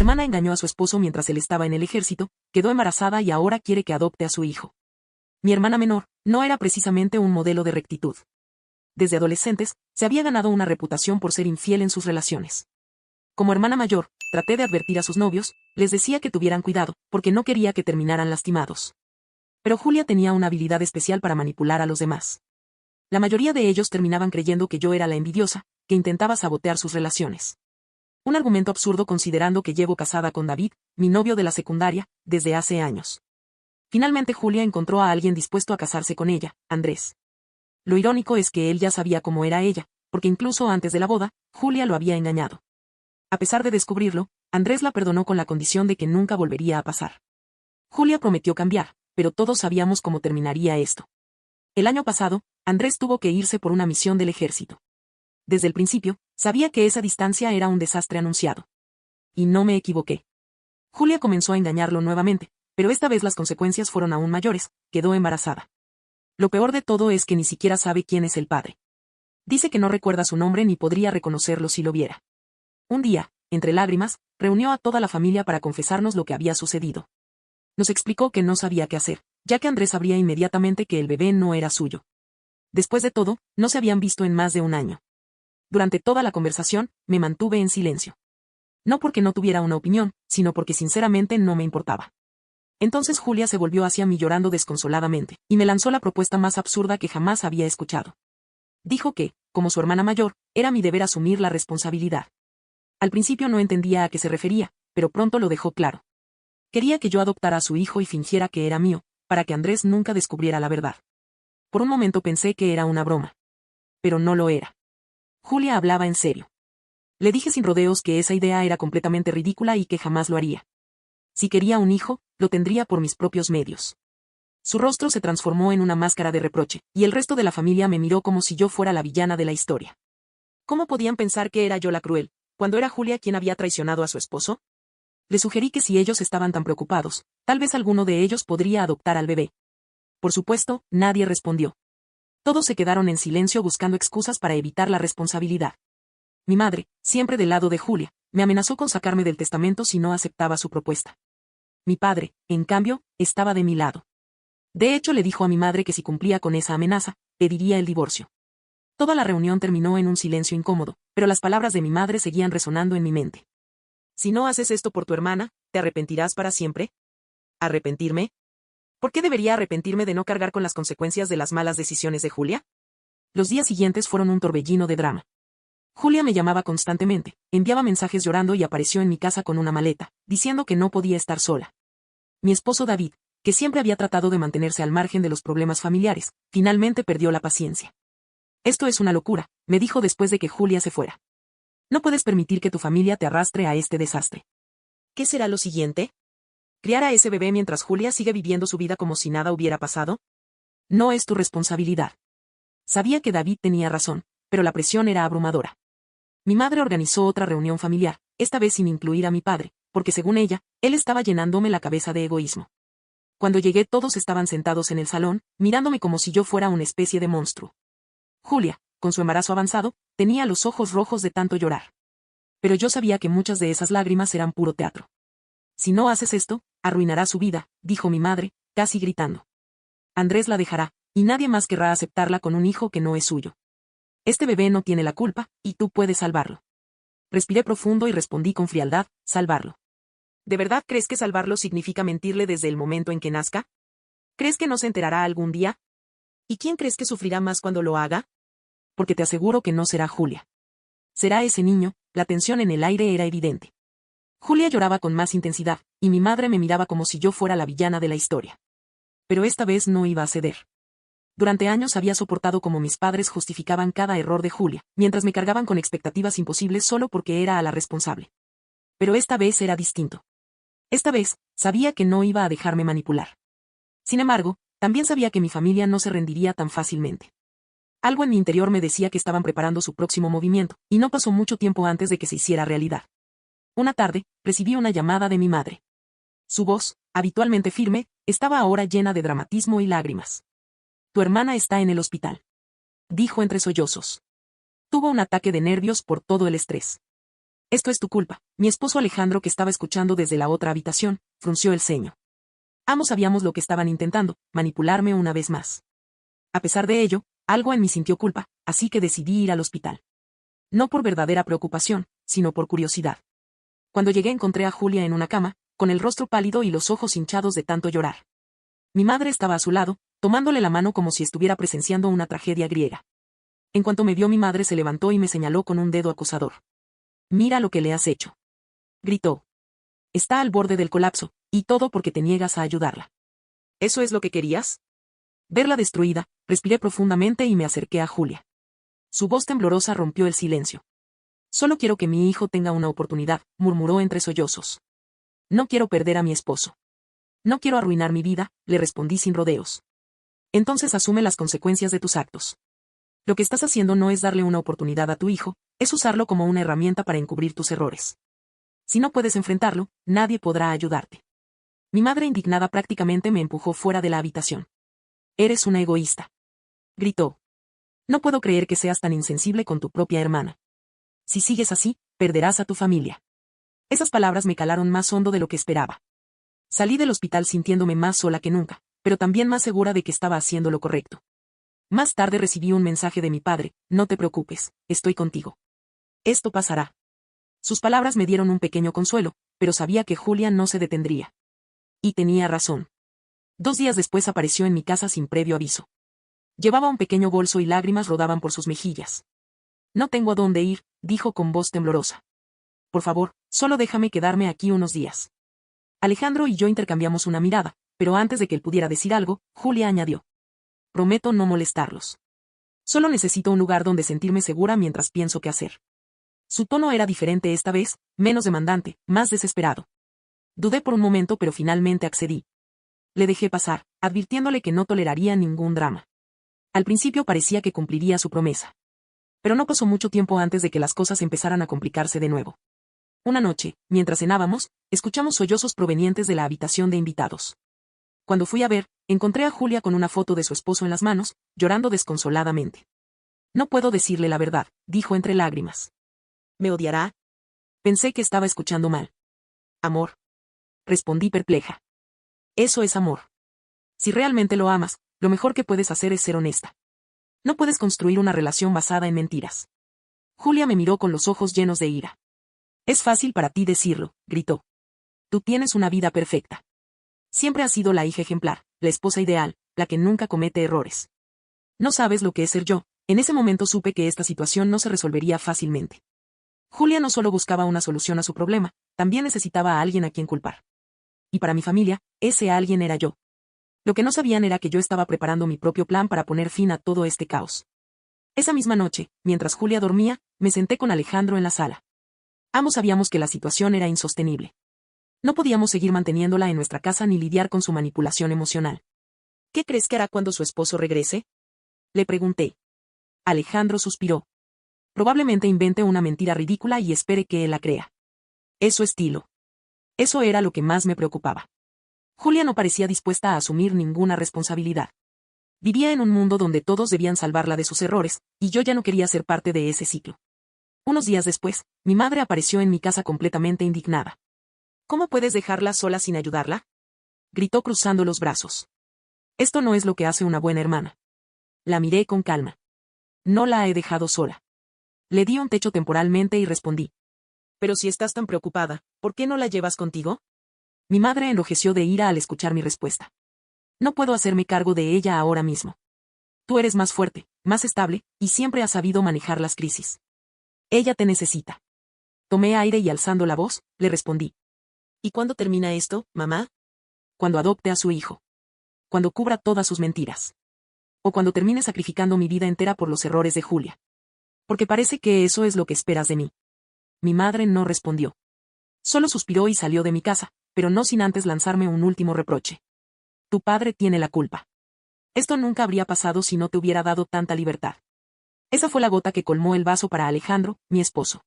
hermana engañó a su esposo mientras él estaba en el ejército, quedó embarazada y ahora quiere que adopte a su hijo. Mi hermana menor no era precisamente un modelo de rectitud. Desde adolescentes, se había ganado una reputación por ser infiel en sus relaciones. Como hermana mayor, traté de advertir a sus novios, les decía que tuvieran cuidado, porque no quería que terminaran lastimados. Pero Julia tenía una habilidad especial para manipular a los demás. La mayoría de ellos terminaban creyendo que yo era la envidiosa, que intentaba sabotear sus relaciones. Un argumento absurdo considerando que llevo casada con David, mi novio de la secundaria, desde hace años. Finalmente Julia encontró a alguien dispuesto a casarse con ella, Andrés. Lo irónico es que él ya sabía cómo era ella, porque incluso antes de la boda, Julia lo había engañado. A pesar de descubrirlo, Andrés la perdonó con la condición de que nunca volvería a pasar. Julia prometió cambiar, pero todos sabíamos cómo terminaría esto. El año pasado, Andrés tuvo que irse por una misión del ejército. Desde el principio, sabía que esa distancia era un desastre anunciado. Y no me equivoqué. Julia comenzó a engañarlo nuevamente, pero esta vez las consecuencias fueron aún mayores, quedó embarazada. Lo peor de todo es que ni siquiera sabe quién es el padre. Dice que no recuerda su nombre ni podría reconocerlo si lo viera. Un día, entre lágrimas, reunió a toda la familia para confesarnos lo que había sucedido. Nos explicó que no sabía qué hacer, ya que Andrés sabría inmediatamente que el bebé no era suyo. Después de todo, no se habían visto en más de un año. Durante toda la conversación, me mantuve en silencio. No porque no tuviera una opinión, sino porque sinceramente no me importaba. Entonces Julia se volvió hacia mí llorando desconsoladamente, y me lanzó la propuesta más absurda que jamás había escuchado. Dijo que, como su hermana mayor, era mi deber asumir la responsabilidad. Al principio no entendía a qué se refería, pero pronto lo dejó claro. Quería que yo adoptara a su hijo y fingiera que era mío, para que Andrés nunca descubriera la verdad. Por un momento pensé que era una broma. Pero no lo era. Julia hablaba en serio. Le dije sin rodeos que esa idea era completamente ridícula y que jamás lo haría. Si quería un hijo, lo tendría por mis propios medios. Su rostro se transformó en una máscara de reproche, y el resto de la familia me miró como si yo fuera la villana de la historia. ¿Cómo podían pensar que era yo la cruel, cuando era Julia quien había traicionado a su esposo? Le sugerí que si ellos estaban tan preocupados, tal vez alguno de ellos podría adoptar al bebé. Por supuesto, nadie respondió. Todos se quedaron en silencio buscando excusas para evitar la responsabilidad. Mi madre, siempre del lado de Julia, me amenazó con sacarme del testamento si no aceptaba su propuesta. Mi padre, en cambio, estaba de mi lado. De hecho, le dijo a mi madre que si cumplía con esa amenaza, pediría el divorcio. Toda la reunión terminó en un silencio incómodo, pero las palabras de mi madre seguían resonando en mi mente. Si no haces esto por tu hermana, ¿te arrepentirás para siempre? ¿Arrepentirme? ¿Por qué debería arrepentirme de no cargar con las consecuencias de las malas decisiones de Julia? Los días siguientes fueron un torbellino de drama. Julia me llamaba constantemente, enviaba mensajes llorando y apareció en mi casa con una maleta, diciendo que no podía estar sola. Mi esposo David, que siempre había tratado de mantenerse al margen de los problemas familiares, finalmente perdió la paciencia. Esto es una locura, me dijo después de que Julia se fuera. No puedes permitir que tu familia te arrastre a este desastre. ¿Qué será lo siguiente? ¿Criar a ese bebé mientras Julia sigue viviendo su vida como si nada hubiera pasado? No es tu responsabilidad. Sabía que David tenía razón, pero la presión era abrumadora. Mi madre organizó otra reunión familiar, esta vez sin incluir a mi padre, porque según ella, él estaba llenándome la cabeza de egoísmo. Cuando llegué todos estaban sentados en el salón, mirándome como si yo fuera una especie de monstruo. Julia, con su embarazo avanzado, tenía los ojos rojos de tanto llorar. Pero yo sabía que muchas de esas lágrimas eran puro teatro. Si no haces esto, arruinará su vida, dijo mi madre, casi gritando. Andrés la dejará, y nadie más querrá aceptarla con un hijo que no es suyo. Este bebé no tiene la culpa, y tú puedes salvarlo. Respiré profundo y respondí con frialdad, salvarlo. ¿De verdad crees que salvarlo significa mentirle desde el momento en que nazca? ¿Crees que no se enterará algún día? ¿Y quién crees que sufrirá más cuando lo haga? Porque te aseguro que no será Julia. Será ese niño, la tensión en el aire era evidente. Julia lloraba con más intensidad, y mi madre me miraba como si yo fuera la villana de la historia. Pero esta vez no iba a ceder. Durante años había soportado cómo mis padres justificaban cada error de Julia, mientras me cargaban con expectativas imposibles solo porque era a la responsable. Pero esta vez era distinto. Esta vez, sabía que no iba a dejarme manipular. Sin embargo, también sabía que mi familia no se rendiría tan fácilmente. Algo en mi interior me decía que estaban preparando su próximo movimiento, y no pasó mucho tiempo antes de que se hiciera realidad. Una tarde, recibí una llamada de mi madre. Su voz, habitualmente firme, estaba ahora llena de dramatismo y lágrimas. Tu hermana está en el hospital, dijo entre sollozos. Tuvo un ataque de nervios por todo el estrés. Esto es tu culpa. Mi esposo Alejandro, que estaba escuchando desde la otra habitación, frunció el ceño. Ambos sabíamos lo que estaban intentando, manipularme una vez más. A pesar de ello, algo en mí sintió culpa, así que decidí ir al hospital. No por verdadera preocupación, sino por curiosidad. Cuando llegué encontré a Julia en una cama, con el rostro pálido y los ojos hinchados de tanto llorar. Mi madre estaba a su lado, tomándole la mano como si estuviera presenciando una tragedia griega. En cuanto me vio, mi madre se levantó y me señaló con un dedo acusador. «Mira lo que le has hecho», gritó. «Está al borde del colapso, y todo porque te niegas a ayudarla». «¿Eso es lo que querías?». Verla destruida, respiré profundamente y me acerqué a Julia. Su voz temblorosa rompió el silencio. «Solo quiero que mi hijo tenga una oportunidad», murmuró entre sollozos. «No quiero perder a mi esposo. No quiero arruinar mi vida», le respondí sin rodeos. «Entonces asume las consecuencias de tus actos. Lo que estás haciendo no es darle una oportunidad a tu hijo, es usarlo como una herramienta para encubrir tus errores. Si no puedes enfrentarlo, nadie podrá ayudarte». Mi madre, indignada, prácticamente me empujó fuera de la habitación. «Eres una egoísta», gritó. «No puedo creer que seas tan insensible con tu propia hermana. Si sigues así, perderás a tu familia». Esas palabras me calaron más hondo de lo que esperaba. Salí del hospital sintiéndome más sola que nunca, pero también más segura de que estaba haciendo lo correcto. Más tarde recibí un mensaje de mi padre: «No te preocupes, estoy contigo. Esto pasará». Sus palabras me dieron un pequeño consuelo, pero sabía que Julia no se detendría. Y tenía razón. 2 días después apareció en mi casa sin previo aviso. Llevaba un pequeño bolso y lágrimas rodaban por sus mejillas. «No tengo a dónde ir», dijo con voz temblorosa. «Por favor, solo déjame quedarme aquí unos días». Alejandro y yo intercambiamos una mirada, pero antes de que él pudiera decir algo, Julia añadió: «Prometo no molestarlos. Solo necesito un lugar donde sentirme segura mientras pienso qué hacer». Su tono era diferente esta vez, menos demandante, más desesperado. Dudé por un momento, pero finalmente accedí. Le dejé pasar, advirtiéndole que no toleraría ningún drama. Al principio parecía que cumpliría su promesa. Pero no pasó mucho tiempo antes de que las cosas empezaran a complicarse de nuevo. Una noche, mientras cenábamos, escuchamos sollozos provenientes de la habitación de invitados. Cuando fui a ver, encontré a Julia con una foto de su esposo en las manos, llorando desconsoladamente. «No puedo decirle la verdad», dijo entre lágrimas. «¿Me odiará?». Pensé que estaba escuchando mal. «Amor», respondí perpleja. «Eso es amor. Si realmente lo amas, lo mejor que puedes hacer es ser honesta. No puedes construir una relación basada en mentiras». Julia me miró con los ojos llenos de ira. «Es fácil para ti decirlo», gritó. «Tú tienes una vida perfecta. Siempre has sido la hija ejemplar, la esposa ideal, la que nunca comete errores. No sabes lo que es ser yo». En ese momento supe que esta situación no se resolvería fácilmente. Julia no solo buscaba una solución a su problema, también necesitaba a alguien a quien culpar. Y para mi familia, ese alguien era yo. Lo que no sabían era que yo estaba preparando mi propio plan para poner fin a todo este caos. Esa misma noche, mientras Julia dormía, me senté con Alejandro en la sala. Ambos sabíamos que la situación era insostenible. No podíamos seguir manteniéndola en nuestra casa ni lidiar con su manipulación emocional. «¿Qué crees que hará cuando su esposo regrese?», le pregunté. Alejandro suspiró. «Probablemente invente una mentira ridícula y espere que él la crea. Es su estilo». Eso era lo que más me preocupaba. Julia no parecía dispuesta a asumir ninguna responsabilidad. Vivía en un mundo donde todos debían salvarla de sus errores, y yo ya no quería ser parte de ese ciclo. Unos días después, mi madre apareció en mi casa completamente indignada. «¿Cómo puedes dejarla sola sin ayudarla?», gritó cruzando los brazos. «Esto no es lo que hace una buena hermana». La miré con calma. «No la he dejado sola». Le di un techo temporalmente y respondí: «Pero si estás tan preocupada, ¿por qué no la llevas contigo?». Mi madre enrojeció de ira al escuchar mi respuesta. «No puedo hacerme cargo de ella ahora mismo. Tú eres más fuerte, más estable, y siempre has sabido manejar las crisis. Ella te necesita». Tomé aire y alzando la voz, le respondí: «¿Y cuándo termina esto, mamá?». «Cuando adopte a su hijo. Cuando cubra todas sus mentiras. O cuando termine sacrificando mi vida entera por los errores de Julia. Porque parece que eso es lo que esperas de mí». Mi madre no respondió. Solo suspiró y salió de mi casa, pero no sin antes lanzarme un último reproche. «Tu padre tiene la culpa. Esto nunca habría pasado si no te hubiera dado tanta libertad». Esa fue la gota que colmó el vaso para Alejandro, mi esposo.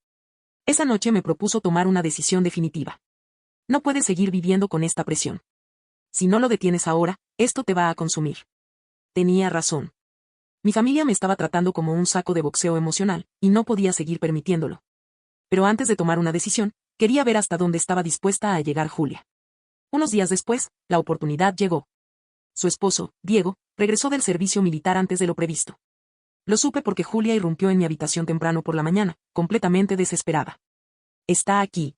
Esa noche me propuso tomar una decisión definitiva. «No puedes seguir viviendo con esta presión. Si no lo detienes ahora, esto te va a consumir». Tenía razón. Mi familia me estaba tratando como un saco de boxeo emocional, y no podía seguir permitiéndolo. Pero antes de tomar una decisión, quería ver hasta dónde estaba dispuesta a llegar Julia. Unos días después, la oportunidad llegó. Su esposo, Diego, regresó del servicio militar antes de lo previsto. Lo supe porque Julia irrumpió en mi habitación temprano por la mañana, completamente desesperada. «Está aquí»,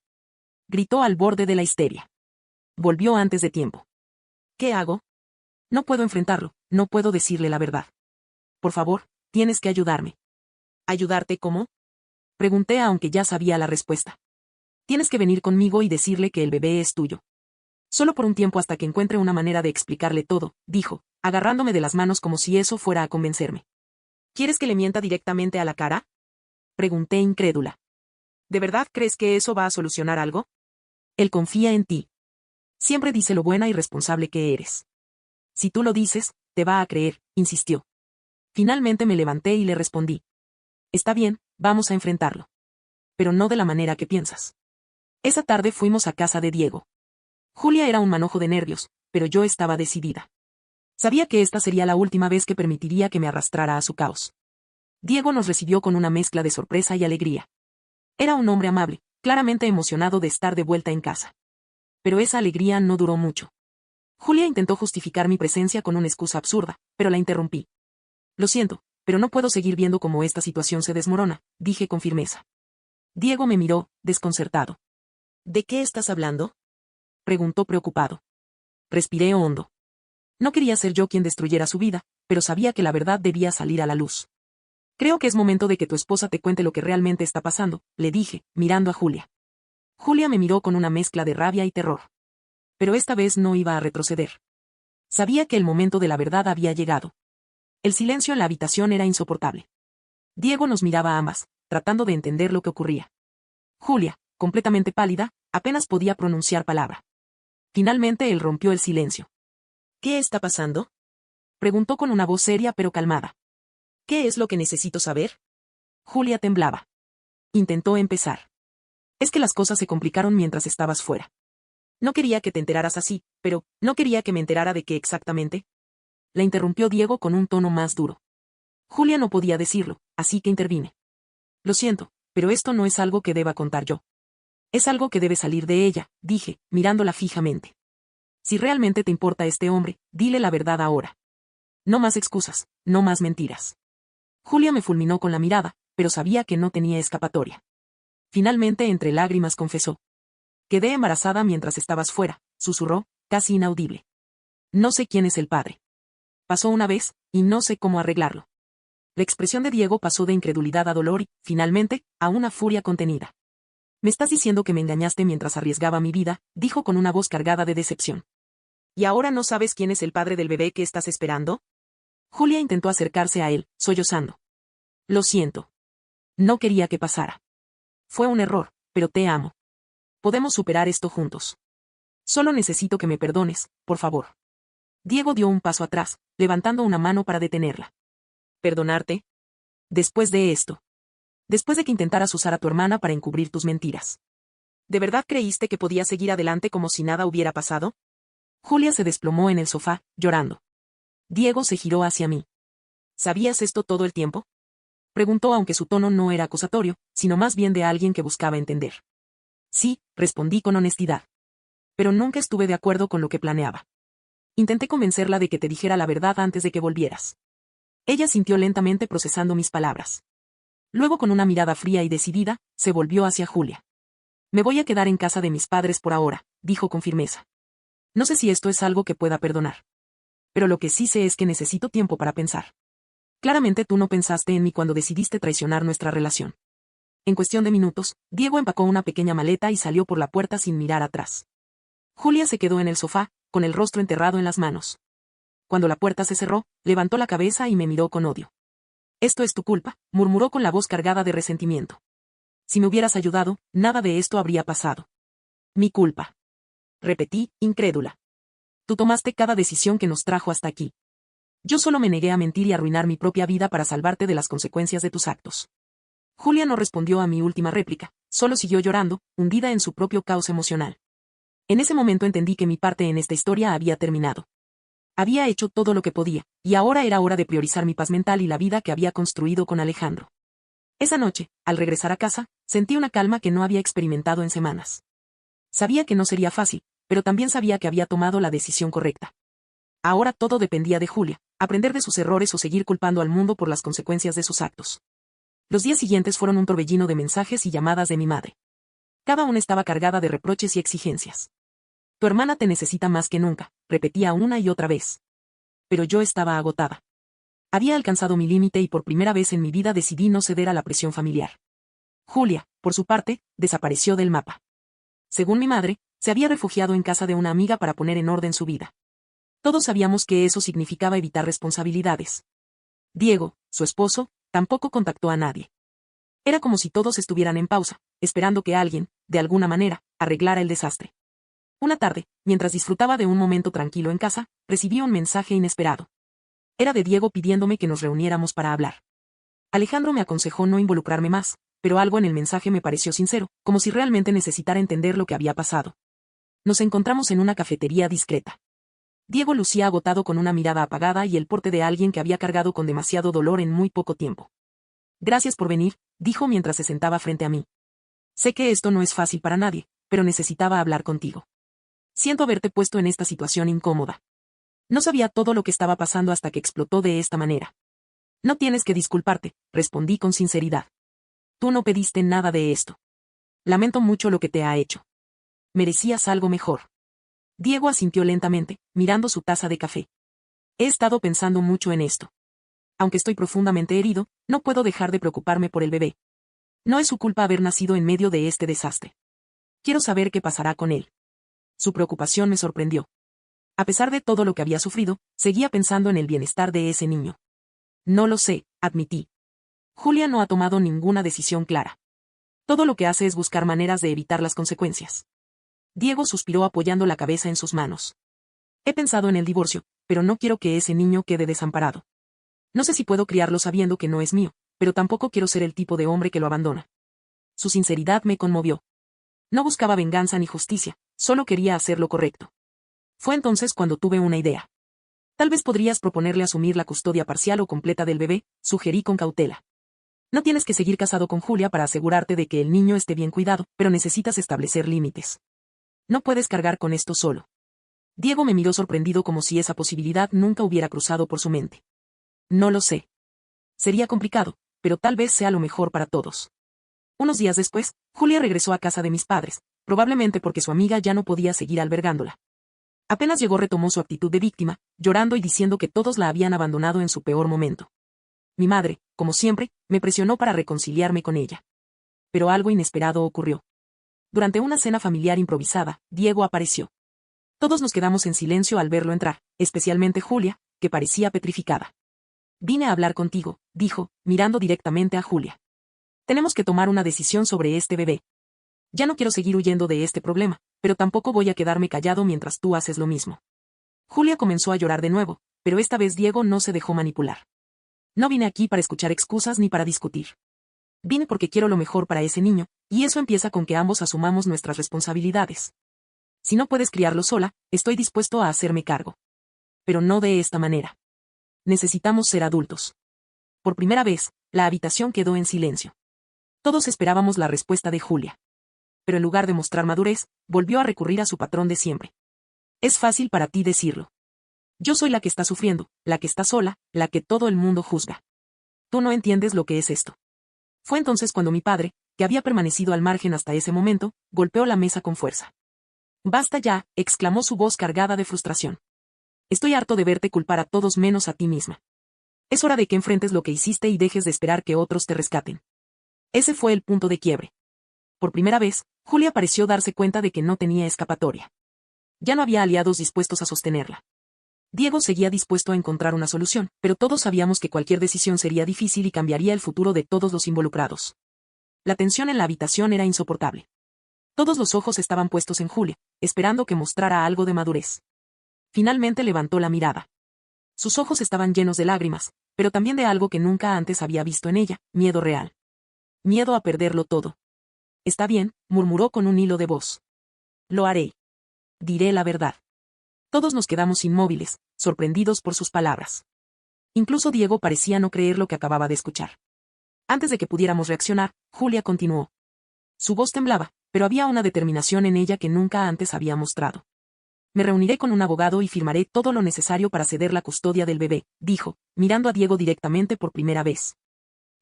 gritó al borde de la histeria. Volvió antes de tiempo. ¿Qué hago? No puedo enfrentarlo, no puedo decirle la verdad. Por favor, tienes que ayudarme. ¿Ayudarte cómo? Pregunté aunque ya sabía la respuesta. Tienes que venir conmigo y decirle que el bebé es tuyo. Solo por un tiempo hasta que encuentre una manera de explicarle todo, dijo, agarrándome de las manos como si eso fuera a convencerme. ¿Quieres que le mienta directamente a la cara? Pregunté incrédula. ¿De verdad crees que eso va a solucionar algo? Él confía en ti. Siempre dice lo buena y responsable que eres. Si tú lo dices, te va a creer, insistió. Finalmente me levanté y le respondí. Está bien, vamos a enfrentarlo. Pero no de la manera que piensas. Esa tarde fuimos a casa de Diego. Julia era un manojo de nervios, pero yo estaba decidida. Sabía que esta sería la última vez que permitiría que me arrastrara a su caos. Diego nos recibió con una mezcla de sorpresa y alegría. Era un hombre amable, claramente emocionado de estar de vuelta en casa. Pero esa alegría no duró mucho. Julia intentó justificar mi presencia con una excusa absurda, pero la interrumpí. Lo siento, pero no puedo seguir viendo cómo esta situación se desmorona, dije con firmeza. Diego me miró, desconcertado. ¿De qué estás hablando? Preguntó preocupado. Respiré hondo. No quería ser yo quien destruyera su vida, pero sabía que la verdad debía salir a la luz. Creo que es momento de que tu esposa te cuente lo que realmente está pasando, le dije, mirando a Julia. Julia me miró con una mezcla de rabia y terror. Pero esta vez no iba a retroceder. Sabía que el momento de la verdad había llegado. El silencio en la habitación era insoportable. Diego nos miraba a ambas, tratando de entender lo que ocurría. Julia, completamente pálida, apenas podía pronunciar palabra. Finalmente él rompió el silencio. ¿Qué está pasando? Preguntó con una voz seria pero calmada. ¿Qué es lo que necesito saber? Julia temblaba. Intentó empezar. Es que las cosas se complicaron mientras estabas fuera. No quería que te enteraras así, pero, ¿no quería que me enterara de qué exactamente? La interrumpió Diego con un tono más duro. Julia no podía decirlo, así que intervine. Lo siento, pero esto no es algo que deba contar yo. Es algo que debe salir de ella, dije, mirándola fijamente. Si realmente te importa este hombre, dile la verdad ahora. No más excusas, no más mentiras. Julia me fulminó con la mirada, pero sabía que no tenía escapatoria. Finalmente entre lágrimas confesó. Quedé embarazada mientras estabas fuera, susurró, casi inaudible. No sé quién es el padre. Pasó una vez, y no sé cómo arreglarlo. La expresión de Diego pasó de incredulidad a dolor y, finalmente, a una furia contenida. Me estás diciendo que me engañaste mientras arriesgaba mi vida, dijo con una voz cargada de decepción. ¿Y ahora no sabes quién es el padre del bebé que estás esperando? Julia intentó acercarse a él, sollozando. Lo siento. No quería que pasara. Fue un error, pero te amo. Podemos superar esto juntos. Solo necesito que me perdones, por favor. Diego dio un paso atrás, levantando una mano para detenerla. ¿Perdonarte? Después de esto. Después de que intentaras usar a tu hermana para encubrir tus mentiras. ¿De verdad creíste que podías seguir adelante como si nada hubiera pasado? Julia se desplomó en el sofá, llorando. Diego se giró hacia mí. ¿Sabías esto todo el tiempo? Preguntó aunque su tono no era acusatorio, sino más bien de alguien que buscaba entender. Sí, respondí con honestidad. Pero nunca estuve de acuerdo con lo que planeaba. Intenté convencerla de que te dijera la verdad antes de que volvieras. Ella sintió lentamente procesando mis palabras. Luego con una mirada fría y decidida, se volvió hacia Julia. Me voy a quedar en casa de mis padres por ahora, dijo con firmeza. No sé si esto es algo que pueda perdonar. Pero lo que sí sé es que necesito tiempo para pensar. Claramente tú no pensaste en mí cuando decidiste traicionar nuestra relación. En cuestión de minutos, Diego empacó una pequeña maleta y salió por la puerta sin mirar atrás. Julia se quedó en el sofá, con el rostro enterrado en las manos. Cuando la puerta se cerró, levantó la cabeza y me miró con odio. Esto es tu culpa, murmuró con la voz cargada de resentimiento. Si me hubieras ayudado, nada de esto habría pasado. Mi culpa. Repetí, incrédula. Tú tomaste cada decisión que nos trajo hasta aquí. Yo solo me negué a mentir y arruinar mi propia vida para salvarte de las consecuencias de tus actos. Julia no respondió a mi última réplica, solo siguió llorando, hundida en su propio caos emocional. En ese momento entendí que mi parte en esta historia había terminado. Había hecho todo lo que podía, y ahora era hora de priorizar mi paz mental y la vida que había construido con Alejandro. Esa noche, al regresar a casa, sentí una calma que no había experimentado en semanas. Sabía que no sería fácil, pero también sabía que había tomado la decisión correcta. Ahora todo dependía de Julia, aprender de sus errores o seguir culpando al mundo por las consecuencias de sus actos. Los días siguientes fueron un torbellino de mensajes y llamadas de mi madre. Cada una estaba cargada de reproches y exigencias. Tu hermana te necesita más que nunca, repetía una y otra vez. Pero yo estaba agotada. Había alcanzado mi límite y por primera vez en mi vida decidí no ceder a la presión familiar. Julia, por su parte, desapareció del mapa. Según mi madre, se había refugiado en casa de una amiga para poner en orden su vida. Todos sabíamos que eso significaba evitar responsabilidades. Diego, su esposo, tampoco contactó a nadie. Era como si todos estuvieran en pausa, esperando que alguien, de alguna manera, arreglara el desastre. Una tarde, mientras disfrutaba de un momento tranquilo en casa, recibí un mensaje inesperado. Era de Diego pidiéndome que nos reuniéramos para hablar. Alejandro me aconsejó no involucrarme más, pero algo en el mensaje me pareció sincero, como si realmente necesitara entender lo que había pasado. Nos encontramos en una cafetería discreta. Diego lucía agotado con una mirada apagada y el porte de alguien que había cargado con demasiado dolor en muy poco tiempo. Gracias por venir, dijo mientras se sentaba frente a mí. Sé que esto no es fácil para nadie, pero necesitaba hablar contigo. Siento haberte puesto en esta situación incómoda. No sabía todo lo que estaba pasando hasta que explotó de esta manera. No tienes que disculparte, respondí con sinceridad. Tú no pediste nada de esto. Lamento mucho lo que te ha hecho. Merecías algo mejor. Diego asintió lentamente, mirando su taza de café. He estado pensando mucho en esto. Aunque estoy profundamente herido, no puedo dejar de preocuparme por el bebé. No es su culpa haber nacido en medio de este desastre. Quiero saber qué pasará con él. Su preocupación me sorprendió. A pesar de todo lo que había sufrido, seguía pensando en el bienestar de ese niño. No lo sé, admití. Julia no ha tomado ninguna decisión clara. Todo lo que hace es buscar maneras de evitar las consecuencias. Diego suspiró apoyando la cabeza en sus manos. He pensado en el divorcio, pero no quiero que ese niño quede desamparado. No sé si puedo criarlo sabiendo que no es mío, pero tampoco quiero ser el tipo de hombre que lo abandona. Su sinceridad me conmovió. No buscaba venganza ni justicia, solo quería hacer lo correcto. Fue entonces cuando tuve una idea. Tal vez podrías proponerle asumir la custodia parcial o completa del bebé, sugerí con cautela. No tienes que seguir casado con Julia para asegurarte de que el niño esté bien cuidado, pero necesitas establecer límites. No puedes cargar con esto solo. Diego me miró sorprendido como si esa posibilidad nunca hubiera cruzado por su mente. No lo sé. Sería complicado, pero tal vez sea lo mejor para todos. Unos días después, Julia regresó a casa de mis padres, probablemente porque su amiga ya no podía seguir albergándola. Apenas llegó retomó su actitud de víctima, llorando y diciendo que todos la habían abandonado en su peor momento. Mi madre, como siempre, me presionó para reconciliarme con ella. Pero algo inesperado ocurrió. Durante una cena familiar improvisada, Diego apareció. Todos nos quedamos en silencio al verlo entrar, especialmente Julia, que parecía petrificada. Vine a hablar contigo, dijo, mirando directamente a Julia. Tenemos que tomar una decisión sobre este bebé. Ya no quiero seguir huyendo de este problema, pero tampoco voy a quedarme callado mientras tú haces lo mismo. Julia comenzó a llorar de nuevo, pero esta vez Diego no se dejó manipular. No vine aquí para escuchar excusas ni para discutir. Vine porque quiero lo mejor para ese niño, y eso empieza con que ambos asumamos nuestras responsabilidades. Si no puedes criarlo sola, estoy dispuesto a hacerme cargo. Pero no de esta manera. Necesitamos ser adultos. Por primera vez, la habitación quedó en silencio. Todos esperábamos la respuesta de Julia. Pero en lugar de mostrar madurez, volvió a recurrir a su patrón de siempre. Es fácil para ti decirlo. Yo soy la que está sufriendo, la que está sola, la que todo el mundo juzga. Tú no entiendes lo que es esto. Fue entonces cuando mi padre, que había permanecido al margen hasta ese momento, golpeó la mesa con fuerza. Basta ya, exclamó su voz cargada de frustración. Estoy harto de verte culpar a todos menos a ti misma. Es hora de que enfrentes lo que hiciste y dejes de esperar que otros te rescaten. Ese fue el punto de quiebre. Por primera vez, Julia pareció darse cuenta de que no tenía escapatoria. Ya no había aliados dispuestos a sostenerla. Diego seguía dispuesto a encontrar una solución, pero todos sabíamos que cualquier decisión sería difícil y cambiaría el futuro de todos los involucrados. La tensión en la habitación era insoportable. Todos los ojos estaban puestos en Julia, esperando que mostrara algo de madurez. Finalmente levantó la mirada. Sus ojos estaban llenos de lágrimas, pero también de algo que nunca antes había visto en ella, miedo real. Miedo a perderlo todo. Está bien, murmuró con un hilo de voz. Lo haré. Diré la verdad. Todos nos quedamos inmóviles, sorprendidos por sus palabras. Incluso Diego parecía no creer lo que acababa de escuchar. Antes de que pudiéramos reaccionar, Julia continuó. Su voz temblaba, pero había una determinación en ella que nunca antes había mostrado. Me reuniré con un abogado y firmaré todo lo necesario para ceder la custodia del bebé, dijo, mirando a Diego directamente por primera vez.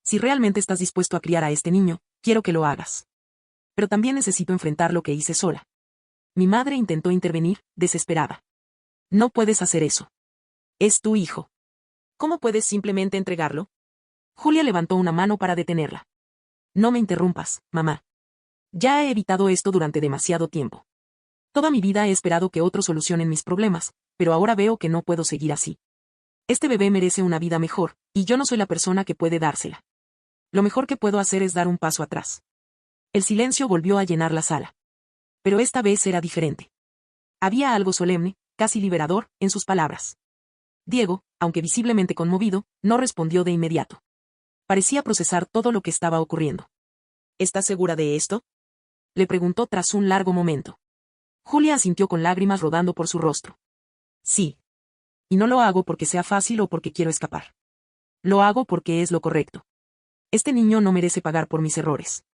Si realmente estás dispuesto a criar a este niño, quiero que lo hagas. Pero también necesito enfrentar lo que hice sola. Mi madre intentó intervenir, desesperada. No puedes hacer eso. Es tu hijo. ¿Cómo puedes simplemente entregarlo? Julia levantó una mano para detenerla. No me interrumpas, mamá. Ya he evitado esto durante demasiado tiempo. Toda mi vida he esperado que otros solucionen mis problemas, pero ahora veo que no puedo seguir así. Este bebé merece una vida mejor, y yo no soy la persona que puede dársela. Lo mejor que puedo hacer es dar un paso atrás. El silencio volvió a llenar la sala. Pero esta vez era diferente. Había algo solemne, casi liberador, en sus palabras. Diego, aunque visiblemente conmovido, no respondió de inmediato. Parecía procesar todo lo que estaba ocurriendo. ¿Estás segura de esto? Le preguntó tras un largo momento. Julia asintió con lágrimas rodando por su rostro. Sí. Y no lo hago porque sea fácil o porque quiero escapar. Lo hago porque es lo correcto. Este niño no merece pagar por mis errores.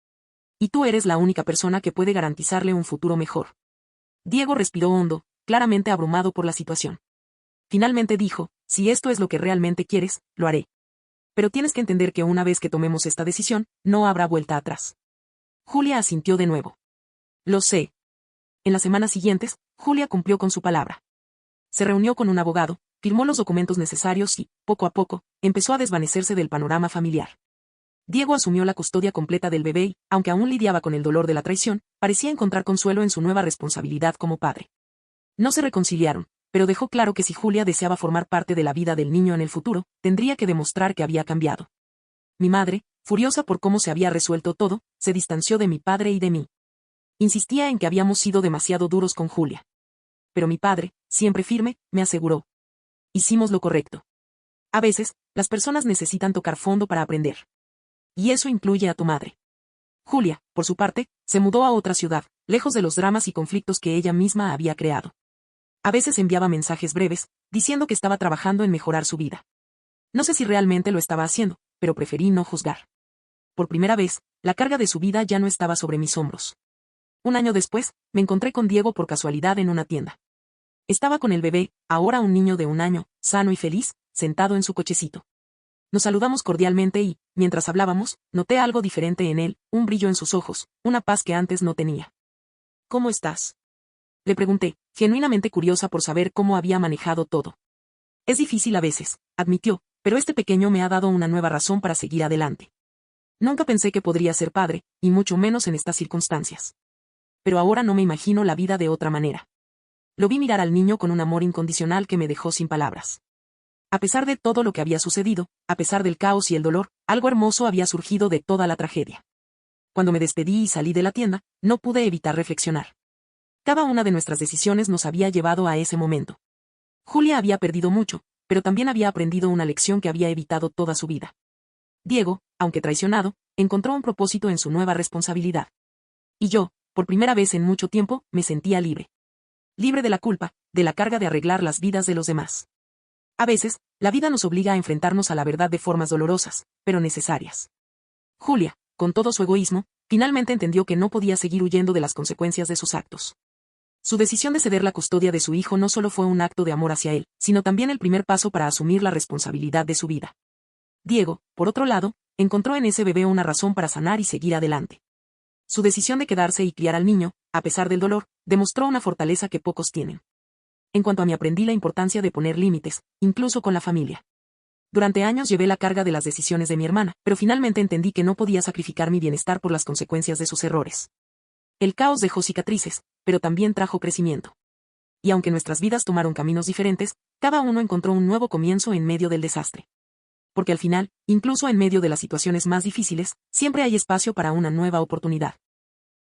Y tú eres la única persona que puede garantizarle un futuro mejor. Diego respiró hondo, claramente abrumado por la situación. Finalmente dijo, si esto es lo que realmente quieres, lo haré. Pero tienes que entender que una vez que tomemos esta decisión, no habrá vuelta atrás. Julia asintió de nuevo. Lo sé. En las semanas siguientes, Julia cumplió con su palabra. Se reunió con un abogado, firmó los documentos necesarios y, poco a poco, empezó a desvanecerse del panorama familiar. Diego asumió la custodia completa del bebé y, aunque aún lidiaba con el dolor de la traición, parecía encontrar consuelo en su nueva responsabilidad como padre. No se reconciliaron, pero dejó claro que si Julia deseaba formar parte de la vida del niño en el futuro, tendría que demostrar que había cambiado. Mi madre, furiosa por cómo se había resuelto todo, se distanció de mi padre y de mí. Insistía en que habíamos sido demasiado duros con Julia. Pero mi padre, siempre firme, me aseguró. Hicimos lo correcto. A veces, las personas necesitan tocar fondo para aprender. Y eso incluye a tu madre. Julia, por su parte, se mudó a otra ciudad, lejos de los dramas y conflictos que ella misma había creado. A veces enviaba mensajes breves, diciendo que estaba trabajando en mejorar su vida. No sé si realmente lo estaba haciendo, pero preferí no juzgar. Por primera vez, la carga de su vida ya no estaba sobre mis hombros. Un año después, me encontré con Diego por casualidad en una tienda. Estaba con el bebé, ahora un niño de 1 año, sano y feliz, sentado en su cochecito. Nos saludamos cordialmente y, mientras hablábamos, noté algo diferente en él, un brillo en sus ojos, una paz que antes no tenía. ¿Cómo estás? Le pregunté, genuinamente curiosa por saber cómo había manejado todo. Es difícil a veces, admitió, pero este pequeño me ha dado una nueva razón para seguir adelante. Nunca pensé que podría ser padre, y mucho menos en estas circunstancias. Pero ahora no me imagino la vida de otra manera. Lo vi mirar al niño con un amor incondicional que me dejó sin palabras. A pesar de todo lo que había sucedido, a pesar del caos y el dolor, algo hermoso había surgido de toda la tragedia. Cuando me despedí y salí de la tienda, no pude evitar reflexionar. Cada una de nuestras decisiones nos había llevado a ese momento. Julia había perdido mucho, pero también había aprendido una lección que había evitado toda su vida. Diego, aunque traicionado, encontró un propósito en su nueva responsabilidad. Y yo, por primera vez en mucho tiempo, me sentía libre. Libre de la culpa, de la carga de arreglar las vidas de los demás. A veces, la vida nos obliga a enfrentarnos a la verdad de formas dolorosas, pero necesarias. Julia, con todo su egoísmo, finalmente entendió que no podía seguir huyendo de las consecuencias de sus actos. Su decisión de ceder la custodia de su hijo no solo fue un acto de amor hacia él, sino también el primer paso para asumir la responsabilidad de su vida. Diego, por otro lado, encontró en ese bebé una razón para sanar y seguir adelante. Su decisión de quedarse y criar al niño, a pesar del dolor, demostró una fortaleza que pocos tienen. En cuanto a mí, aprendí la importancia de poner límites, incluso con la familia. Durante años llevé la carga de las decisiones de mi hermana, pero finalmente entendí que no podía sacrificar mi bienestar por las consecuencias de sus errores. El caos dejó cicatrices, pero también trajo crecimiento. Y aunque nuestras vidas tomaron caminos diferentes, cada uno encontró un nuevo comienzo en medio del desastre. Porque al final, incluso en medio de las situaciones más difíciles, siempre hay espacio para una nueva oportunidad.